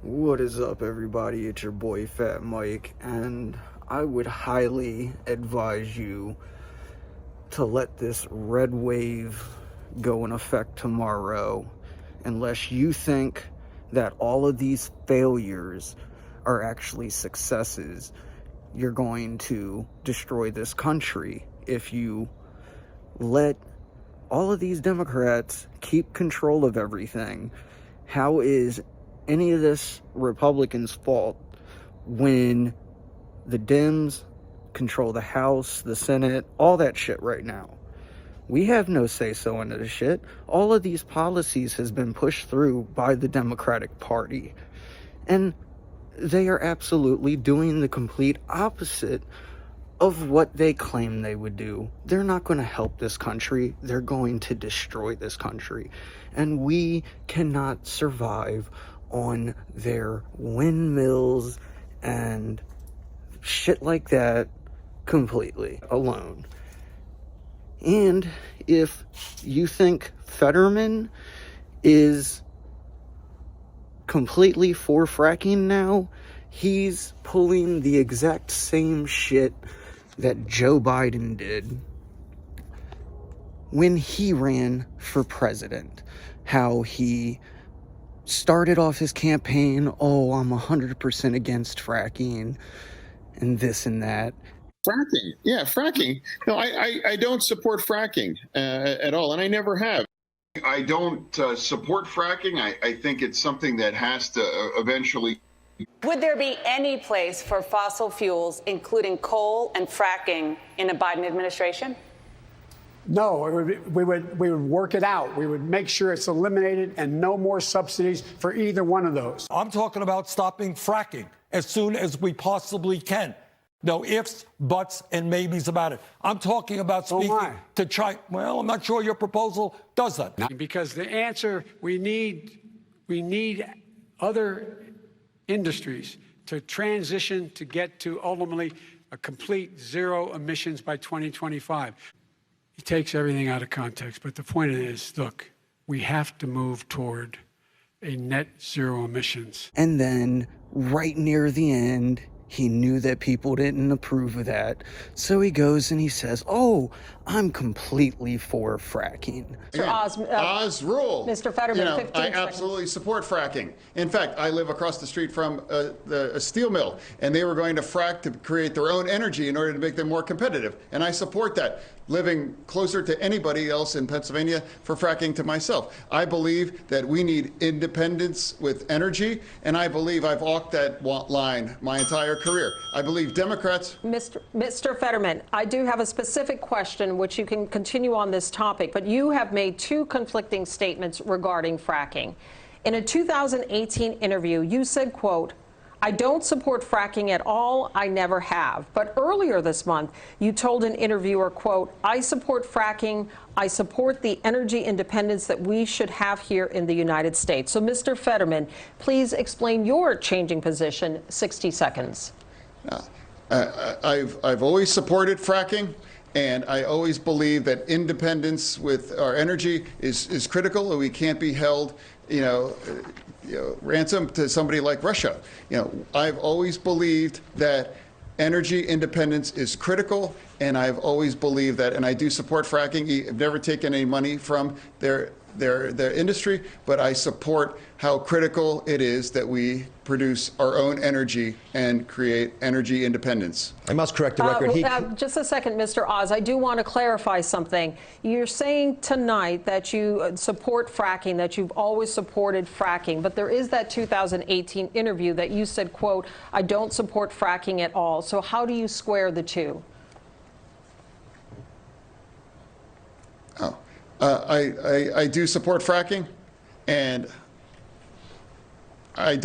What is up, everybody? It's your boy Fat Mike, and I would highly advise you to let this red wave go in effect tomorrow, unless you think that all of these failures are actually successes. You're going to destroy this country if you let all of these Democrats keep control of everything. How is any of this Republicans' fault when the Dems control the House, the Senate, all that shit right now? We have no say-so into this shit. All of these policies has been pushed through by the Democratic Party, and they are absolutely doing the complete opposite of what they claim they would do. They're not going to help this country. They're going to destroy this country, and we cannot survive on their windmills and shit like that completely alone. And if you think Fetterman is completely for fracking now, he's pulling the exact same shit that Joe Biden did when he ran for president. How he started off his campaign, oh, I'm 100% against fracking, and this and that. Fracking, yeah, fracking. No, I don't support fracking at all, and I never have. I don't support fracking. I think it's something that has to eventually. Would there be any place for fossil fuels, including coal and fracking, in a Biden administration? No, we would work it out. We would make sure it's eliminated and no more subsidies for either one of those. I'm talking about stopping fracking as soon as we possibly can. No ifs, buts, and maybes about it. I'm talking about speaking to China. Well, I'm not sure your proposal does that. Because the answer, we need other industries to transition to get to ultimately a complete zero emissions by 2025. He takes everything out of context, but the point is, look, we have to move toward a net zero emissions. And then right near the end, he knew that people didn't approve of that. So he goes and he says, oh, I'm completely for fracking. Mr. Oz rule. Mr. Fetterman, 15 I seconds. absolutely support fracking. In fact, I live across the street from a steel mill, and they were going to frack to create their own energy in order to make them more competitive. And I support that. Living closer to anybody else in Pennsylvania for fracking to myself. I believe that we need independence with energy, and I believe I've walked that line my entire career. I believe Democrats. Mr. Fetterman, I do have a specific question which you can continue on this topic, but you have made two conflicting statements regarding fracking. In a 2018 interview, you said, quote, I don't support fracking at all. I never have. But earlier this month, you told an interviewer, quote, I support fracking. I support the energy independence that we should have here in the United States. So, Mr. Fetterman, please explain your changing position. 60 seconds. I've always supported fracking. And I always believe that independence with our energy is critical, and we can't be held, ransom to somebody like Russia. I've always believed that energy independence is critical, and I've always believed that, and I do support fracking. I've never taken any money from their industry, but I support how critical it is that we produce our own energy and create energy independence. I must correct the record. Just a second, Mr. Oz. I do want to clarify something. You're saying tonight that you support fracking, that you've always supported fracking, but there is that 2018 interview that you said, quote, I don't support fracking at all. So how do you square the two? I do support fracking, and I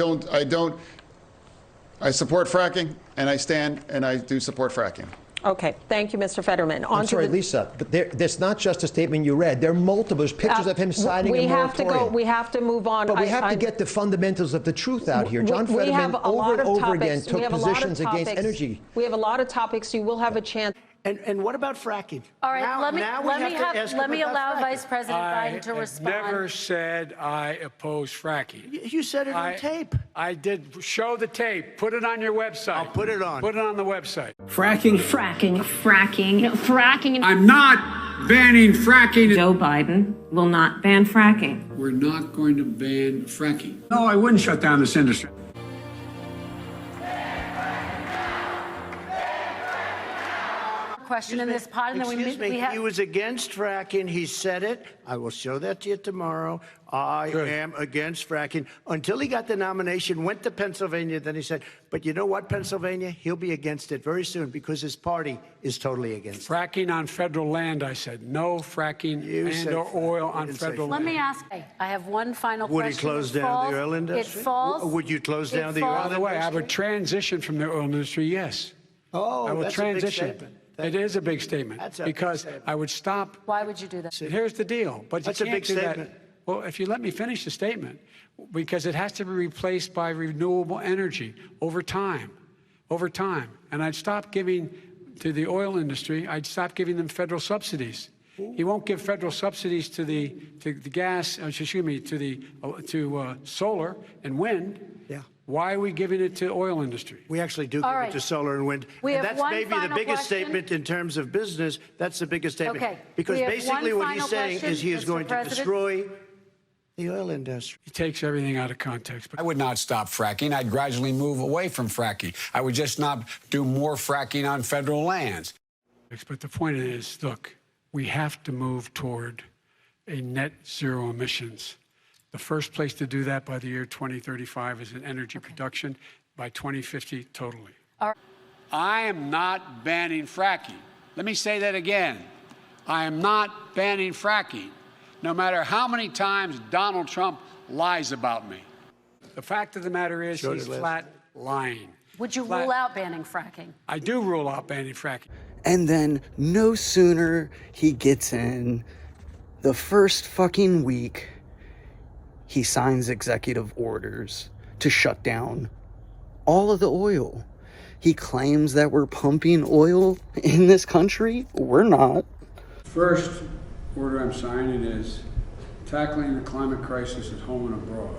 support fracking, and I stand, and I do support fracking. Okay. Thank you, Mr. Fetterman. I'm sorry, Lisa, but there's not just a statement you read. There are multiple pictures of him signing a moratorium. We have to move on. But we have to get the fundamentals of the truth out here. John Fetterman over and over again took positions against energy. We have a lot of topics. You will have a chance. And what about fracking? All right, Now we have to ask let me about allow fracking. Vice President Biden to I respond. never said I oppose fracking. You said it on tape. I did. Show the tape. Put it on your website. I'll put it on. Put it on the website. Fracking. I'm not banning fracking. Joe Biden will not ban fracking. We're not going to ban fracking. No, I wouldn't shut down this industry. Question in this pod, and then Excuse me, we have. he was against fracking. He said it. I will show that to you tomorrow. I am against fracking. Until he got the nomination, went to Pennsylvania, then he said, but you know what, Pennsylvania? He'll be against it very soon because his party is totally against it. Fracking on federal land, I said. No fracking and or oil on federal Let land. me ask. I have one final Would he question. close down the oil industry? It falls. Would you close down the falls- oil By industry? the way, I would transition from the oil industry, yes. Oh, I will that's transition. a big statement. It is a big statement That's a big because statement. I would stop. Why would you do that? Here's the deal. But you That's a can't big do that. statement. Well, if you let me finish the statement, because it has to be replaced by renewable energy over time. And I'd stop giving to the oil industry, I'd stop giving them federal subsidies. He won't give federal subsidies to the gas, excuse me, to solar and wind. Yeah. Why are we giving it to oil industry? We actually do give All it right. to solar and wind. We And have that's one maybe the final biggest question. statement in terms of business. That's the biggest statement. Okay. Because We have basically one what he's final saying question, is he is Mr. going to President. destroy the oil industry. He takes everything out of context. I would not stop fracking. I'd gradually move away from fracking. I would just not do more fracking on federal lands. But the point is, look, we have to move toward a net zero emissions. The first place to do that by the year 2035 is in energy production, by 2050 totally. All right. I am not banning fracking. Let me say that again. I am not banning fracking, no matter how many times Donald Trump lies about me. The fact of the matter is he's flat lying. Would you rule out banning fracking? I do rule out banning fracking. And then no sooner he gets in, the first fucking week, he signs executive orders to shut down all of the oil. He claims that we're pumping oil in this country. We're not. First order I'm signing is tackling the climate crisis at home and abroad.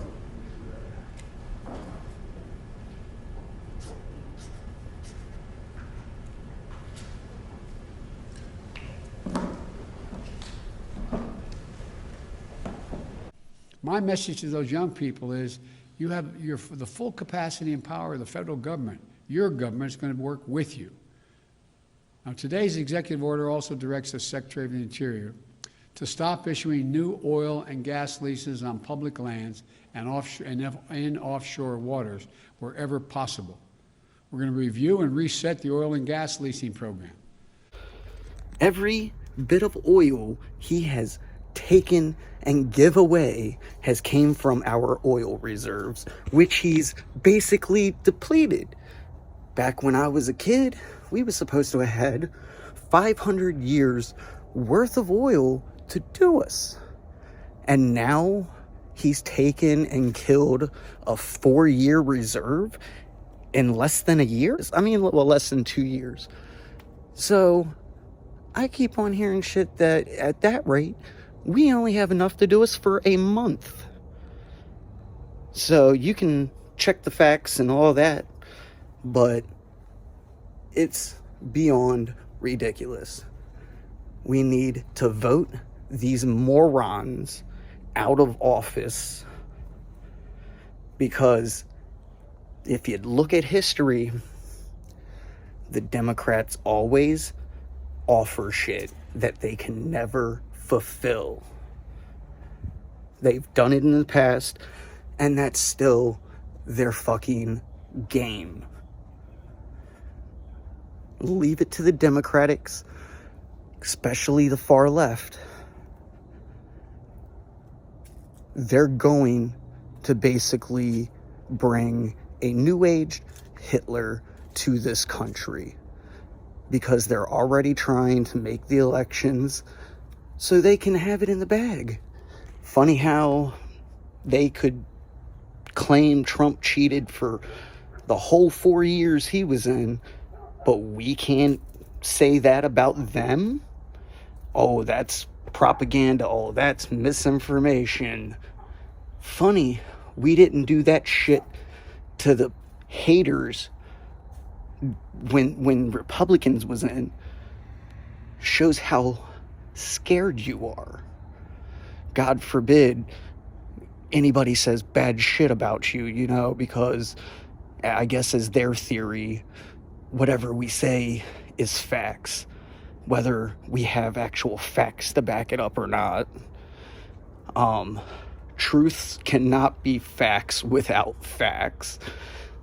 My message to those young people is you have the full capacity and power of the federal government. Your government is going to work with you. Now, today's executive order also directs the Secretary of the Interior to stop issuing new oil and gas leases on public lands and in offshore waters wherever possible. We're going to review and reset the oil and gas leasing program. Every bit of oil he has taken and give away has came from our oil reserves, which he's basically depleted. Back when I was a kid, we were supposed to have had 500 years worth of oil to do us. And now he's taken and killed a 4-year reserve in less than a year? I mean, well, less than 2 years. So I keep on hearing shit that at that rate, we only have enough to do us for a month. So you can check the facts and all that, but it's beyond ridiculous. We need to vote these morons out of office, because if you look at history, the Democrats always offer shit that they can never fulfill. They've done it in the past, and that's still their fucking game. Leave it to the Democrats, especially the far left. They're going to basically bring a new age Hitler to this country, because they're already trying to make the elections so they can have it in the bag. Funny how they could claim Trump cheated for the whole 4 years he was in, but we can't say that about them, oh, that's propaganda. Oh, that's misinformation. Funny, we didn't do that shit to the haters when Republicans was in. Shows how scared you are. God forbid anybody says bad shit about you, you know, because I guess as their theory, whatever we say is facts, whether we have actual facts to back it up or not. Truths cannot be facts without facts.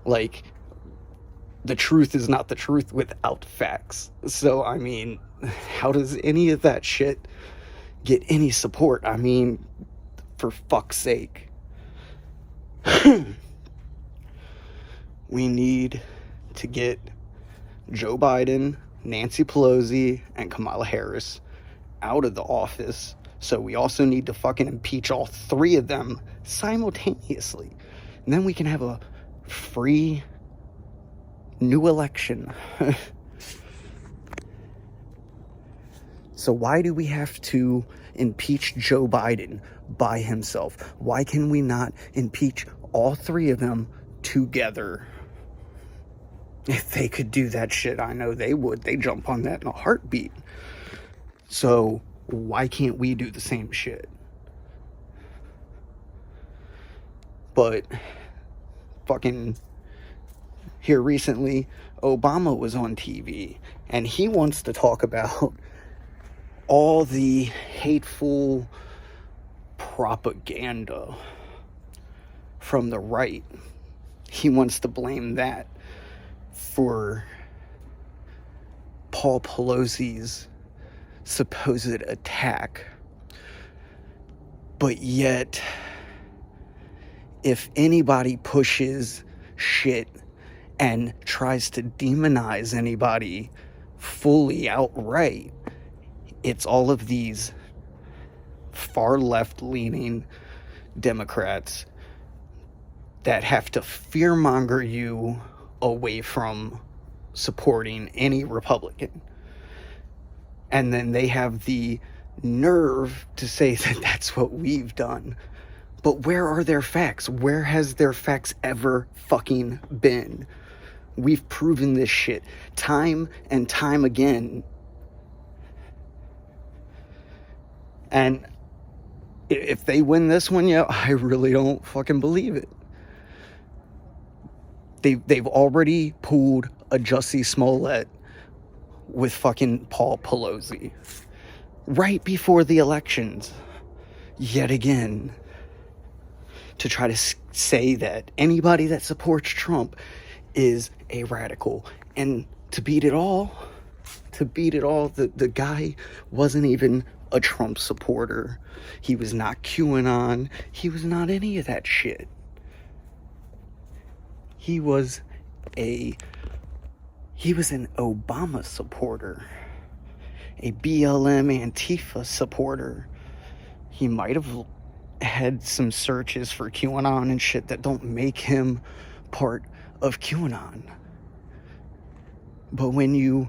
Like, the truth is not the truth without facts. So, I mean, how does any of that shit get any support? I mean, for fuck's sake. We need to get Joe Biden, Nancy Pelosi, and Kamala Harris out of the office. So we also need to fucking impeach all three of them simultaneously. And then we can have a free new election. So why do we have to impeach Joe Biden by himself? Why can we not impeach all three of them together? If they could do that shit, I know they would. They jump on that in a heartbeat. So why can't we do the same shit? But fucking here recently, Obama was on TV, and he wants to talk about all the hateful propaganda from the right. He wants to blame that for Paul Pelosi's supposed attack. But yet, if anybody pushes shit and tries to demonize anybody fully outright, it's all of these far left-leaning Democrats that have to fearmonger you away from supporting any Republican. And then they have the nerve to say that that's what we've done. But where are their facts? Where has their facts ever fucking been? We've proven this shit time and time again. And if they win this one, yeah, I really don't fucking believe it. They've already pulled a Jussie Smollett with fucking Paul Pelosi right before the elections, yet again, to try to say that anybody that supports Trump is a radical. And to beat it all, the guy wasn't even a Trump supporter. He was not QAnon. He was not any of that shit. He was an Obama supporter, a BLM Antifa supporter. He might have had some searches for QAnon and shit that don't make him part of QAnon. But when you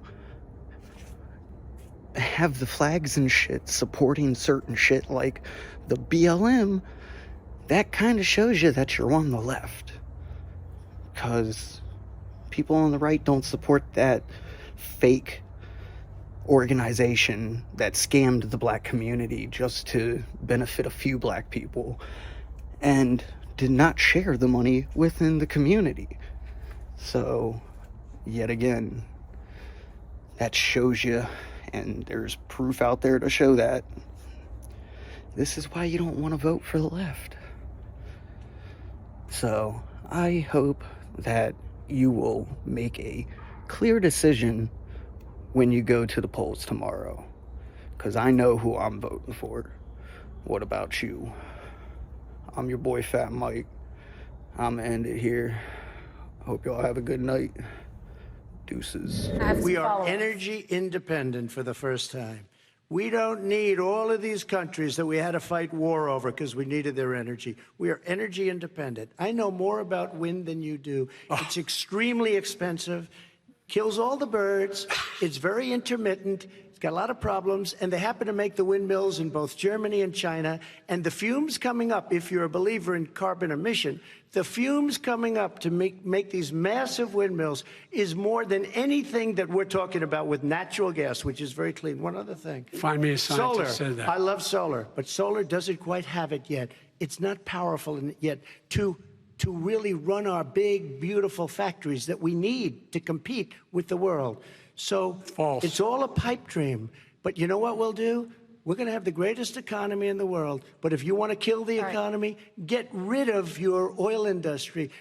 have the flags and shit supporting certain shit like the BLM, that kind of shows you that you're on the left. Because people on the right don't support that fake organization that scammed the black community just to benefit a few black people and did not share the money within the community. So, yet again, that shows you, and there's proof out there to show that, this is why you don't want to vote for the left. So, I hope that you will make a clear decision when you go to the polls tomorrow, because I know who I'm voting for. What about you? I'm your boy Fat Mike. I'm gonna end it here. Hope y'all have a good night. Deuces. We are energy independent for the first time. We don't need all of these countries that we had to fight war over because we needed their energy. We are energy independent. I know more about wind than you do. It's extremely expensive. kills all the birds. It's very intermittent. It's got a lot of problems, and they happen to make the windmills in both Germany and China. And the fumes coming up, if you're a believer in carbon emission, the fumes coming up to make these massive windmills is more than anything that we're talking about with natural gas, which is very clean. One other thing. Find me a scientist solar. said that. I love solar, but solar doesn't quite have it yet. It's not powerful yet to really run our big, beautiful factories that we need to compete with the world. So False. It's all a pipe dream. But you know what we'll do? We're going to have the greatest economy in the world. But if you want to kill the economy, get rid of your oil industry.